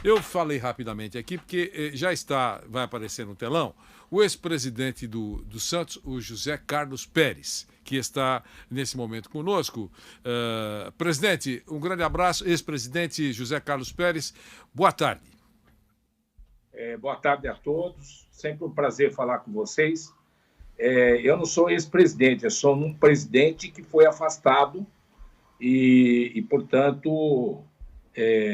Eu falei rapidamente aqui porque vai aparecer no telão, o ex-presidente do Santos, o José Carlos Pérez, que está nesse momento conosco. Presidente, um grande abraço. Ex-presidente José Carlos Pérez, boa tarde. Boa tarde a todos. Sempre um prazer falar com vocês. Eu não sou ex-presidente, eu sou um presidente que foi afastado e portanto,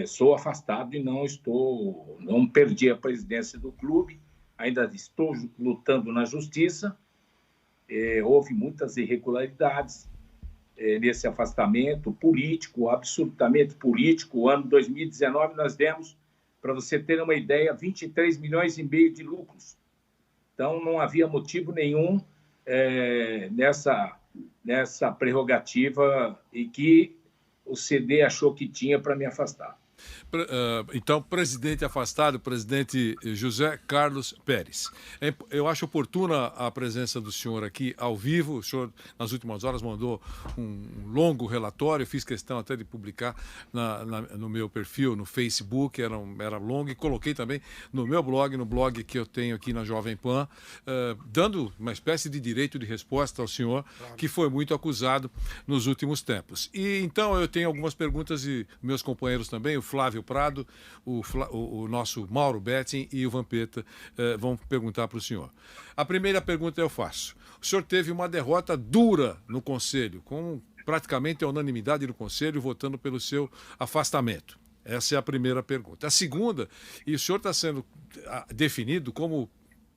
sou afastado e não perdi a presidência do clube, ainda estou lutando na justiça. Houve muitas irregularidades nesse afastamento político, absolutamente político. O ano 2019 nós demos, para você ter uma ideia, 23 milhões e meio de lucros. Então, não havia motivo nenhum nessa prerrogativa e que o CD achou que tinha para me afastar. Então, presidente afastado, presidente José Carlos Pérez. Eu acho oportuna a presença do senhor aqui ao vivo. O senhor, nas últimas horas, mandou um longo relatório. Eu fiz questão até de publicar no meu perfil, no Facebook, era longo, e coloquei também no meu blog, no blog que eu tenho aqui na Jovem Pan, dando uma espécie de direito de resposta ao senhor, que foi muito acusado nos últimos tempos. E então eu tenho algumas perguntas e meus companheiros também, o Flávio Prado, o nosso Mauro Betting e o Vampeta vão perguntar para o senhor. A primeira pergunta eu faço. O senhor teve uma derrota dura no Conselho, com praticamente a unanimidade do Conselho votando pelo seu afastamento. Essa é a primeira pergunta. A segunda, e o senhor está sendo definido como,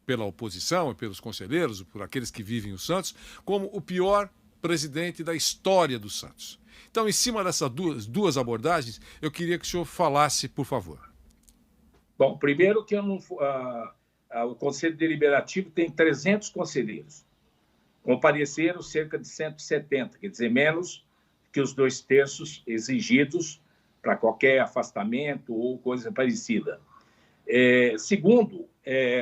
pela oposição e pelos conselheiros, por aqueles que vivem o Santos, como o pior presidente da história do Santos. Então, em cima dessas duas abordagens, eu queria que o senhor falasse, por favor. Bom, primeiro que o Conselho Deliberativo tem 300 conselheiros. Compareceram cerca de 170, quer dizer, menos que os 2/3 exigidos para qualquer afastamento ou coisa parecida. Segundo,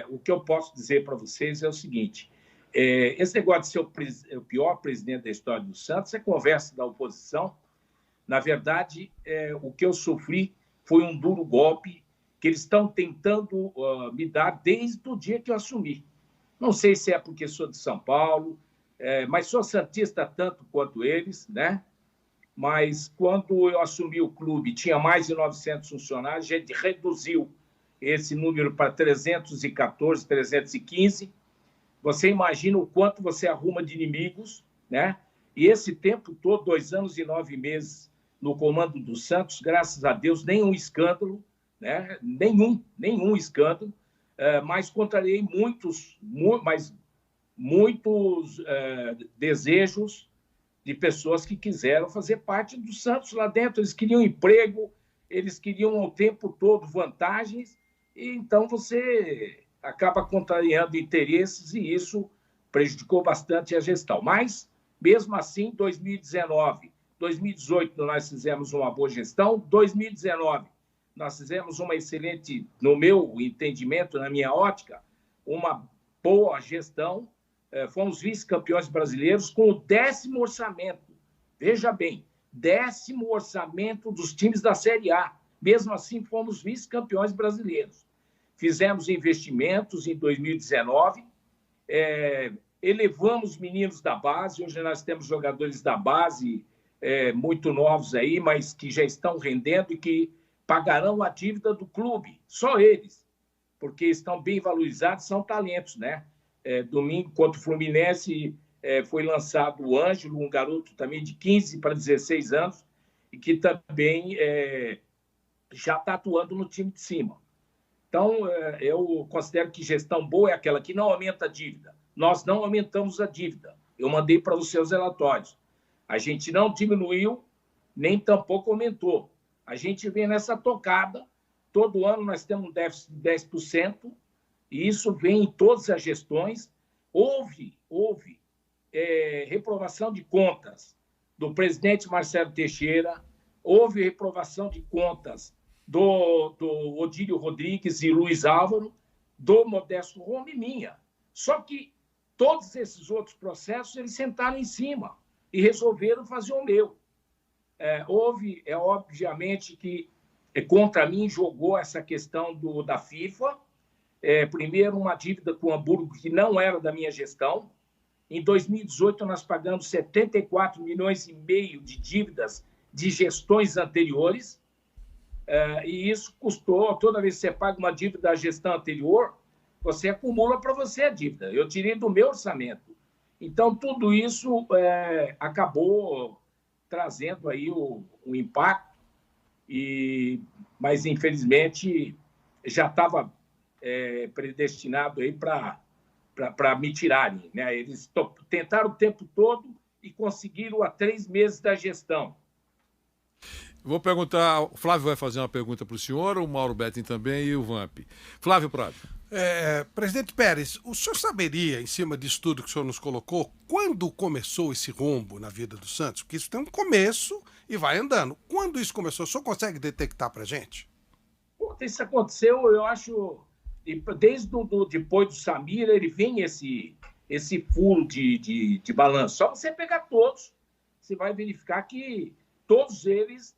o que eu posso dizer para vocês é o seguinte: esse negócio de ser o pior presidente da história do Santos é conversa da oposição. Na verdade, o que eu sofri foi um duro golpe que eles estão tentando me dar desde o dia que eu assumi. Não sei se é porque sou de São Paulo, mas sou santista tanto quanto eles, né? Mas quando eu assumi o clube, tinha mais de 900 funcionários, a gente reduziu esse número para 314, 315. Você imagina o quanto você arruma de inimigos, né? E esse tempo todo, 2 anos e 9 meses no comando do Santos, graças a Deus, nenhum escândalo, né? Nenhum escândalo, mas contrariei muitos desejos de pessoas que quiseram fazer parte do Santos lá dentro. Eles queriam emprego, eles queriam o tempo todo vantagens, e então você acaba contrariando interesses e isso prejudicou bastante a gestão. Mas, mesmo assim, 2019, 2018 nós fizemos uma boa gestão, 2019 nós fizemos uma excelente, no meu entendimento, na minha ótica, uma boa gestão. Fomos vice-campeões brasileiros com o 10º orçamento. Veja bem, 10º orçamento dos times da Série A. Mesmo assim, fomos vice-campeões brasileiros. Fizemos investimentos em 2019, elevamos meninos da base. Hoje nós temos jogadores da base muito novos aí, mas que já estão rendendo e que pagarão a dívida do clube, só eles, porque estão bem valorizados, são talentos, né? Domingo, contra o Fluminense, foi lançado o Ângelo, um garoto também de 15 para 16 anos, e que também já está atuando no time de cima. Então, eu considero que gestão boa é aquela que não aumenta a dívida. Nós não aumentamos a dívida. Eu mandei para os seus relatórios. A gente não diminuiu, nem tampouco aumentou. A gente vem nessa tocada. Todo ano nós temos um déficit de 10%, e isso vem em todas as gestões. Houve reprovação de contas do presidente Marcelo Teixeira, houve reprovação de contas do Odílio Rodrigues e Luiz Álvaro, do Modesto Roma e minha. Só que todos esses outros processos, eles sentaram em cima e resolveram fazer o meu. Obviamente que contra mim jogou essa questão da FIFA. Primeiro, uma dívida com o Hamburgo que não era da minha gestão. Em 2018, nós pagamos 74 milhões e meio de dívidas de gestões anteriores. E isso custou, toda vez que você paga uma dívida da gestão anterior, você acumula para você a dívida. Eu tirei do meu orçamento. Então, tudo isso acabou trazendo aí o impacto, mas, infelizmente, já estava predestinado aí para me tirarem, né? Eles tentaram o tempo todo e conseguiram há 3 meses da gestão. Vou perguntar, o Flávio vai fazer uma pergunta para o senhor, o Mauro Betting também e o Vamp. Flávio Prado. Presidente Pérez, o senhor saberia, em cima disso tudo que o senhor nos colocou, quando começou esse rombo na vida do Santos? Porque isso tem um começo e vai andando. Quando isso começou, o senhor consegue detectar para a gente? Isso aconteceu, eu acho, desde depois do Samir, ele vem esse furo de balanço. Só você pegar todos, você vai verificar que todos eles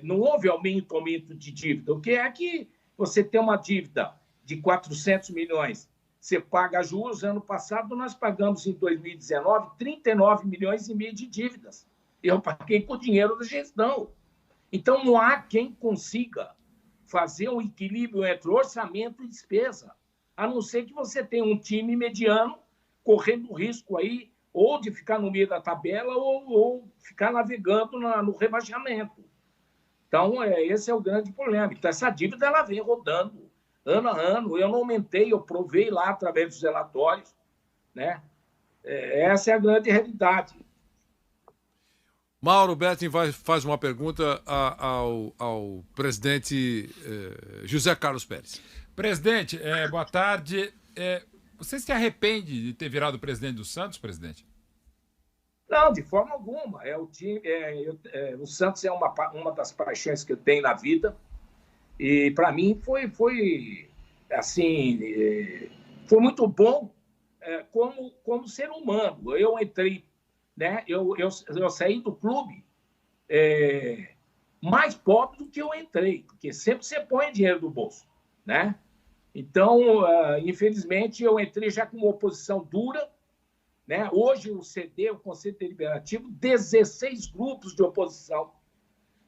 não houve aumento de dívida. O que é que você tem uma dívida de 400 milhões, você paga juros. Ano passado, nós pagamos, em 2019, 39 milhões e meio de dívidas. Eu paguei com o dinheiro da gestão. Então, não há quem consiga fazer um equilíbrio entre orçamento e despesa, a não ser que você tenha um time mediano correndo risco aí ou de ficar no meio da tabela ou ficar navegando no rebaixamento. Então, esse é o grande problema. Então, essa dívida ela vem rodando ano a ano. Eu não aumentei, eu provei lá através dos relatórios, né? Essa é a grande realidade. Mauro Betting faz uma pergunta ao presidente José Carlos Pérez. Presidente, boa tarde. Você se arrepende de ter virado presidente do Santos, presidente? Não, de forma alguma. O Santos é uma das paixões que eu tenho na vida. E, para mim, foi muito bom como ser humano. Eu entrei, né? Eu saí do clube mais pobre do que eu entrei, porque sempre você põe dinheiro do bolso, né? Então, infelizmente, eu entrei já com uma oposição dura, né? Hoje, o CD, o Conselho Deliberativo, 16 grupos de oposição.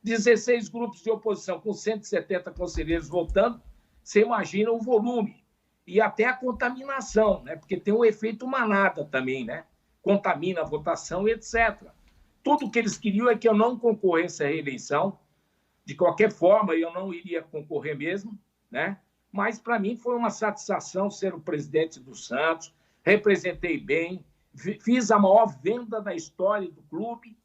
16 grupos de oposição com 170 conselheiros votando, você imagina o volume. E até a contaminação, né? Porque tem um efeito manada também, né? Contamina a votação e etc. Tudo que eles queriam é que eu não concorresse à reeleição. De qualquer forma, eu não iria concorrer mesmo, né? Mas, para mim, foi uma satisfação ser o presidente do Santos, representei bem, fiz a maior venda da história do clube.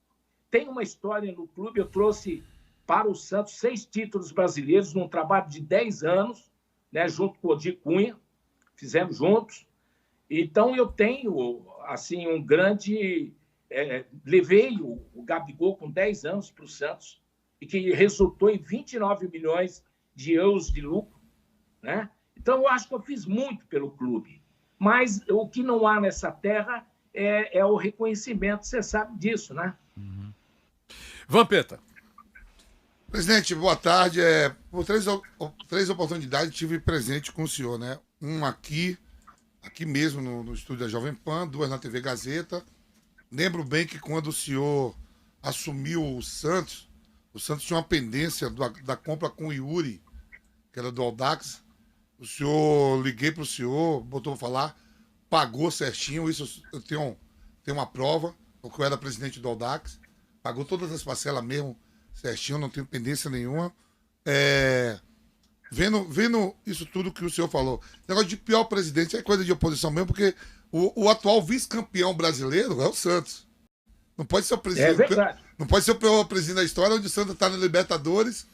Tem uma história no clube, eu trouxe para o Santos 6 títulos brasileiros num trabalho de 10 anos, né, junto com o Odir Cunha, fizemos juntos. Então, eu tenho, assim, um grande... levei o Gabigol com 10 anos para o Santos, e que resultou em 29 milhões de euros de lucro, né? Então, eu acho que eu fiz muito pelo clube. Mas o que não há nessa terra é o reconhecimento, você sabe disso, né? Uhum. Vampeta. Presidente, boa tarde. Por 3 oportunidades tive presente com o senhor, né? Um aqui mesmo no estúdio da Jovem Pan, 2 na TV Gazeta. Lembro bem que quando o senhor assumiu o Santos tinha uma pendência da compra com o Yuri, que era do Audax. O senhor, liguei para o senhor, botou para falar, pagou certinho, isso eu tenho uma prova, porque eu era presidente do Audax, pagou todas as parcelas mesmo certinho, não tenho pendência nenhuma. Vendo isso tudo que o senhor falou, negócio de pior presidente é coisa de oposição mesmo, porque o atual vice-campeão brasileiro é o Santos. Não pode ser o presidente. É verdade. Não pode ser o pior presidente da história, onde o Santos está na Libertadores,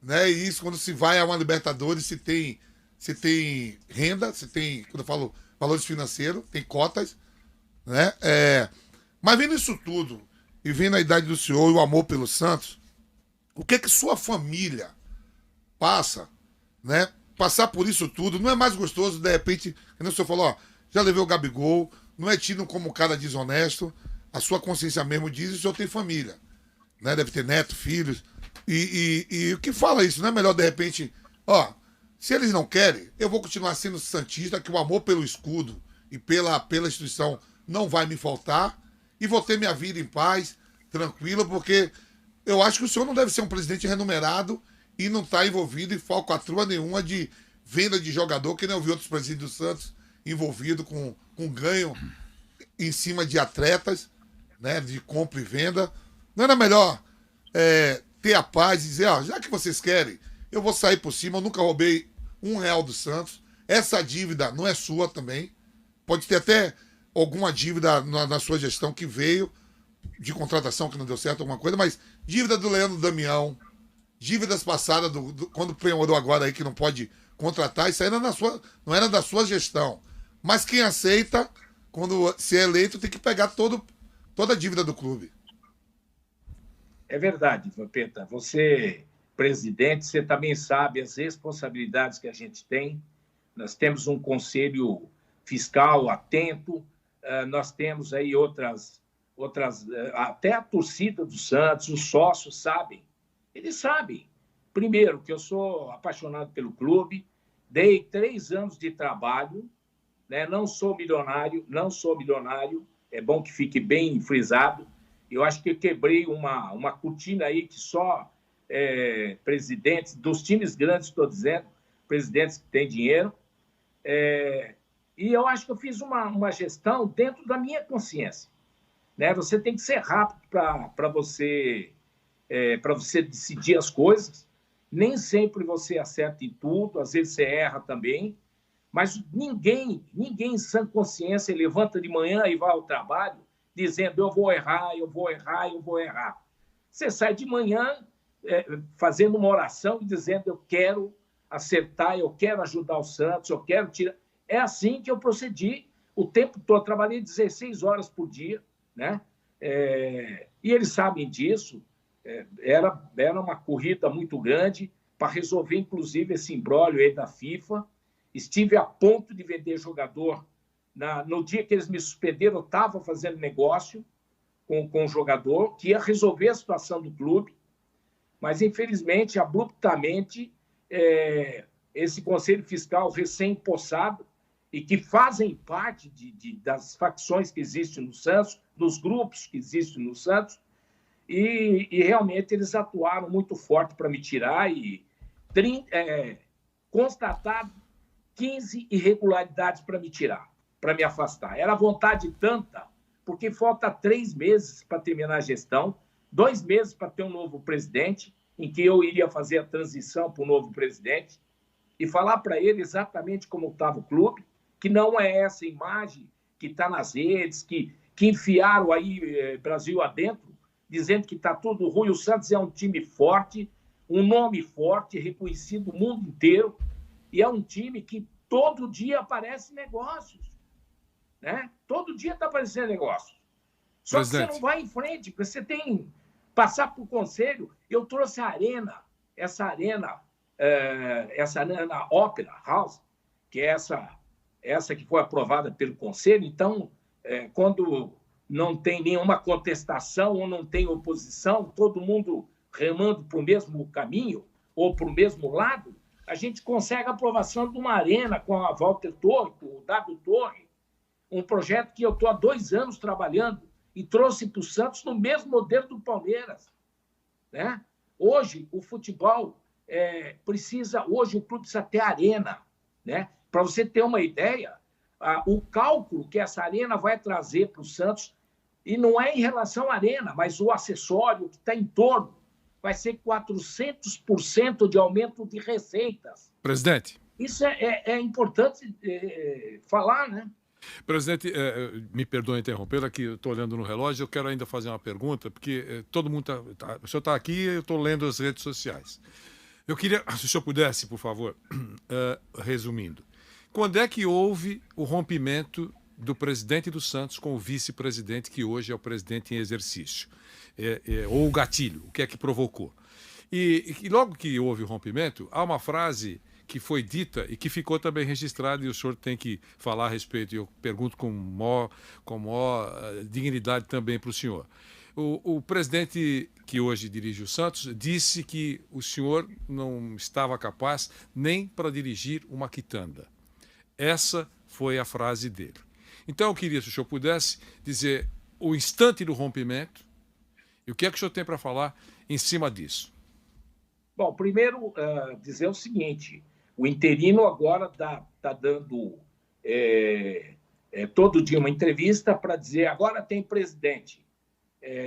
né? E isso, quando se vai a uma Libertadores, se tem renda, se tem, quando eu falo valores financeiros, tem cotas, né? Mas vendo isso tudo, e vendo a idade do senhor e o amor pelo Santos, o que sua família passa, né? Passar por isso tudo, não é mais gostoso, de repente, como o senhor falou, ó, já levei o Gabigol, não é tido como um cara desonesto, a sua consciência mesmo diz, e o senhor tem família, né? Deve ter neto, filhos. E o que fala isso? Não é melhor, de repente, ó, se eles não querem, eu vou continuar sendo santista, que o amor pelo escudo e pela instituição não vai me faltar, e vou ter minha vida em paz, tranquila, porque eu acho que o senhor não deve ser um presidente remunerado e não está envolvido em falcatrua nenhuma de venda de jogador, que nem eu vi outros presidentes do Santos envolvidos com ganho em cima de atletas, né, de compra e venda. Não era melhor ter a paz e dizer, ó, já que vocês querem, eu vou sair por cima, eu nunca roubei R$1 do Santos, essa dívida não é sua também, pode ter até alguma dívida na sua gestão que veio de contratação que não deu certo, alguma coisa, mas dívida do Leandro Damião, dívidas passadas, quando premorou agora aí que não pode contratar, isso aí não era da sua gestão. Mas quem aceita, quando se é eleito, tem que pegar toda a dívida do clube. É verdade, Vampeta. Você, presidente, você também sabe as responsabilidades que a gente tem. Nós temos um conselho fiscal atento, nós temos aí outras, até a torcida do Santos, os sócios sabem. Eles sabem, primeiro, que eu sou apaixonado pelo clube, dei 3 anos de trabalho, né? Não sou milionário, é bom que fique bem frisado. Eu acho que eu quebrei uma cortina aí que só presidentes dos times grandes, estou dizendo, presidentes que têm dinheiro, e eu acho que eu fiz uma gestão dentro da minha consciência, né? Você tem que ser rápido para você decidir as coisas. Nem sempre você acerta em tudo, às vezes você erra também, mas ninguém em sã consciência levanta de manhã e vai ao trabalho dizendo eu vou errar. Você sai de manhã fazendo uma oração e dizendo eu quero acertar, eu quero ajudar o Santos, eu quero tirar... É assim que eu procedi o tempo todo, trabalhei 16 horas por dia, né? E eles sabem disso. Era uma corrida muito grande para resolver, inclusive, esse imbróglio aí da FIFA. Estive a ponto de vender jogador. No dia que eles me suspenderam, eu estava fazendo negócio com o jogador, que ia resolver a situação do clube. Mas, infelizmente, abruptamente, esse Conselho Fiscal recém-impossado e que fazem parte das facções que existem no Santos, dos grupos que existem no Santos, e realmente eles atuaram muito forte para me tirar e constatar 15 irregularidades para me tirar, para me afastar. Era vontade tanta, porque falta 3 meses para terminar a gestão, 2 meses para ter um novo presidente, em que eu iria fazer a transição para o novo presidente e falar para ele exatamente como estava o clube, que não é essa imagem que está nas redes, que enfiaram aí Brasil adentro, dizendo que está tudo ruim. O Santos é um time forte, um nome forte, reconhecido no mundo inteiro, e é um time que todo dia aparece negócios, né? Todo dia está aparecendo negócios. Só que você não vai em frente, porque você tem que passar por conselho. Eu trouxe a Arena, essa Arena Opera House, que é essa que foi aprovada pelo conselho. Então, quando não tem nenhuma contestação ou não tem oposição, todo mundo remando para o mesmo caminho ou para o mesmo lado, a gente consegue a aprovação de uma arena com a Walter Torre, com o W Torre, um projeto que eu estou há 2 anos trabalhando e trouxe para o Santos no mesmo modelo do Palmeiras, né? Hoje, o futebol hoje o clube precisa ter arena, né? Para você ter uma ideia, o cálculo que essa arena vai trazer para o Santos, e não é em relação à arena, mas o acessório que está em torno, vai ser 400% de aumento de receitas. Presidente. Isso é importante falar, né? Presidente, me perdoe interromper, aqui eu estou olhando no relógio, eu quero ainda fazer uma pergunta, porque todo mundo o senhor está aqui e eu estou lendo as redes sociais. Eu queria, se o senhor pudesse, por favor, resumindo, quando é que houve o rompimento do presidente do Santos com o vice-presidente, que hoje é o presidente em exercício? Ou o gatilho, o que é que provocou? E logo que houve o rompimento, há uma frase que foi dita e que ficou também registrada, e o senhor tem que falar a respeito, e eu pergunto com maior dignidade também para o senhor. O presidente que hoje dirige o Santos disse que o senhor não estava capaz nem para dirigir uma quitanda. Essa foi a frase dele. Então eu queria, se o senhor pudesse, dizer o instante do rompimento e o que é que o senhor tem para falar em cima disso. Bom, primeiro dizer o seguinte, o interino agora está dando todo dia uma entrevista para dizer agora tem presidente.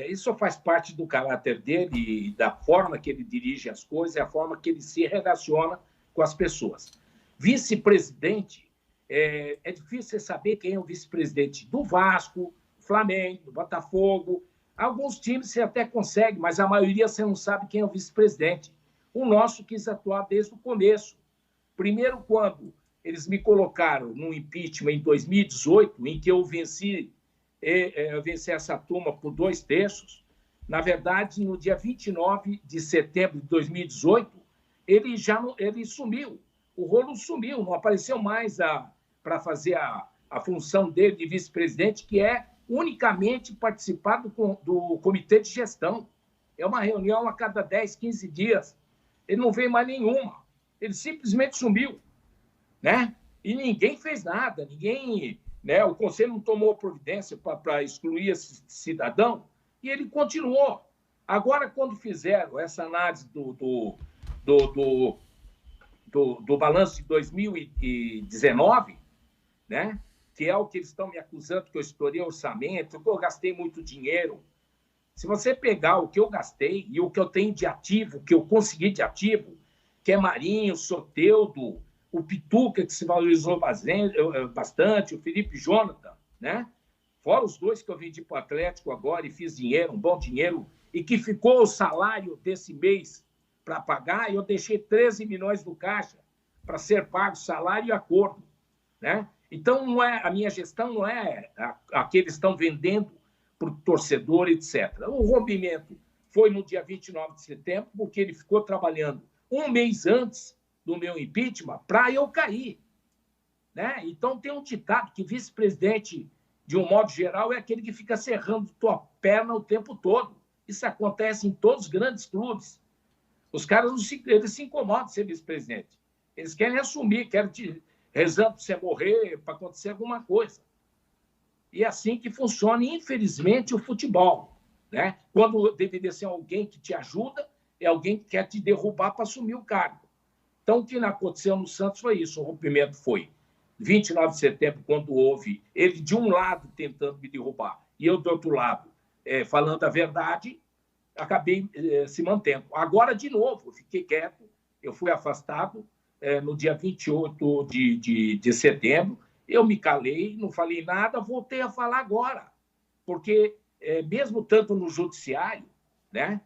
Isso faz parte do caráter dele e da forma que ele dirige as coisas, é a forma que ele se relaciona com as pessoas. Vice-presidente, é difícil saber quem é o vice-presidente do Vasco, Flamengo, do Botafogo. Alguns times você até consegue, mas a maioria você não sabe quem é o vice-presidente. O nosso quis atuar desde o começo. Primeiro, quando eles me colocaram no impeachment em 2018, em que eu venci essa turma por 2/3, na verdade, no dia 29 de setembro de 2018, ele sumiu. O rolo sumiu, não apareceu mais para fazer a função dele de vice-presidente, que é unicamente participar do comitê de gestão. É uma reunião a cada 10, 15 dias. Ele não veio mais nenhuma. Ele simplesmente sumiu, né? E ninguém fez nada, o Conselho não tomou providência para excluir esse cidadão e ele continuou. Agora, quando fizeram essa análise do balanço de 2019, né, que é o que eles estão me acusando, que eu estourei orçamento, que eu gastei muito dinheiro. Se você pegar o que eu gastei e o que eu tenho de ativo, que eu consegui de ativo, que é Marinho, Soteldo, o Pituca, que se valorizou bastante, o Felipe Jonathan, né? Fora os 2 que eu vendi para o Atlético agora e fiz dinheiro, um bom dinheiro, e que ficou o salário desse mês para pagar, eu deixei 13 milhões no caixa para ser pago salário e acordo, né? Então, a minha gestão não é a que eles estão vendendo para o torcedor, etc. O rompimento foi no dia 29 de setembro, porque ele ficou trabalhando um mês antes do meu impeachment para eu cair, né? Então, tem um ditado que vice-presidente, de um modo geral, é aquele que fica serrando tua perna o tempo todo. Isso acontece em todos os grandes clubes. Os caras eles se incomodam de ser vice-presidente. Eles querem assumir, rezando para você morrer, para acontecer alguma coisa. E é assim que funciona, infelizmente, o futebol, né? Quando deveria ser alguém que te ajuda, é alguém que quer te derrubar para assumir o cargo. Então, o que aconteceu no Santos foi isso. O rompimento foi 29 de setembro, quando houve ele de um lado tentando me derrubar e eu do outro lado falando a verdade, acabei se mantendo. Agora, de novo, eu fiquei quieto, eu fui afastado no dia 28 de setembro, eu me calei, não falei nada, voltei a falar agora, porque mesmo tanto no judiciário, né,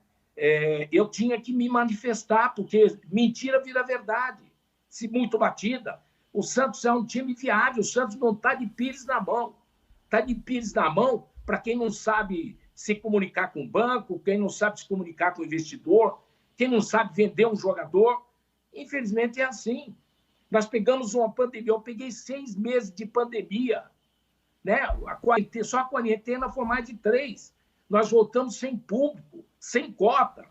eu tinha que me manifestar, porque mentira vira verdade, se muito batida. O Santos é um time viável, o Santos não está de pires na mão. Está de pires na mão para quem não sabe se comunicar com o banco, quem não sabe se comunicar com o investidor, quem não sabe vender um jogador. Infelizmente é assim. Nós pegamos uma pandemia, eu peguei 6 meses de pandemia, né? Só a quarentena foi mais de 3. Nós voltamos sem público, sem cota,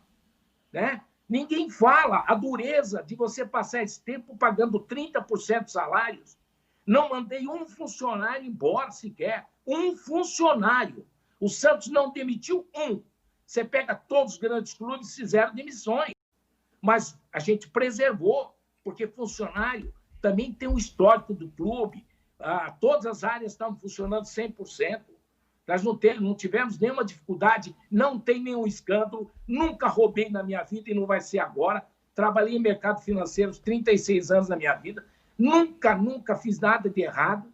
né? Ninguém fala a dureza de você passar esse tempo pagando 30% dos salários. Não mandei um funcionário embora sequer. Um funcionário. O Santos não demitiu um. Você pega todos os grandes clubes, fizeram demissões. Mas a gente preservou, porque funcionário também tem um histórico do clube. Todas as áreas estavam funcionando 100%. Nós não tivemos nenhuma dificuldade, não tem nenhum escândalo, nunca roubei na minha vida e não vai ser agora. Trabalhei em mercado financeiro 36 anos na minha vida, nunca fiz nada de errado,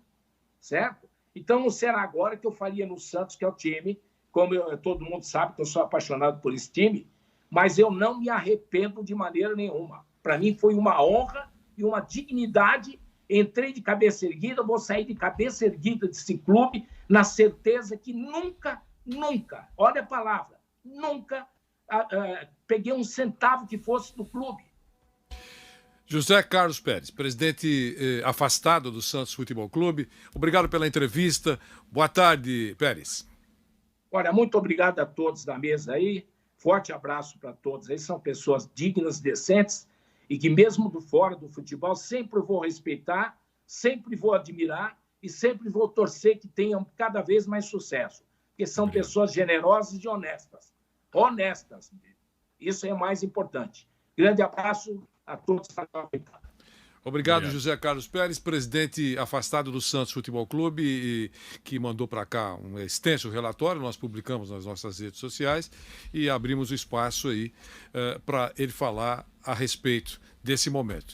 certo? Então não será agora que eu faria no Santos, que é o time, como todo mundo sabe que eu sou apaixonado por esse time, mas eu não me arrependo de maneira nenhuma. Para mim foi uma honra e uma dignidade. Entrei de cabeça erguida, vou sair de cabeça erguida desse clube, na certeza que nunca, olha a palavra, nunca peguei um centavo que fosse do clube. José Carlos Pérez, presidente afastado do Santos Futebol Clube, obrigado pela entrevista. Boa tarde, Pérez. Olha, muito obrigado a todos da mesa aí. Forte abraço para todos aí. São pessoas dignas, decentes e que, mesmo do fora do futebol, sempre vou respeitar, sempre vou admirar e sempre vou torcer que tenham cada vez mais sucesso. Porque são pessoas generosas e honestas. Honestas. Isso é o mais importante. Grande abraço a todos. Obrigado, José Carlos Pérez, presidente afastado do Santos Futebol Clube, que mandou para cá um extenso relatório. Nós publicamos nas nossas redes sociais e abrimos o espaço aí para ele falar a respeito desse momento.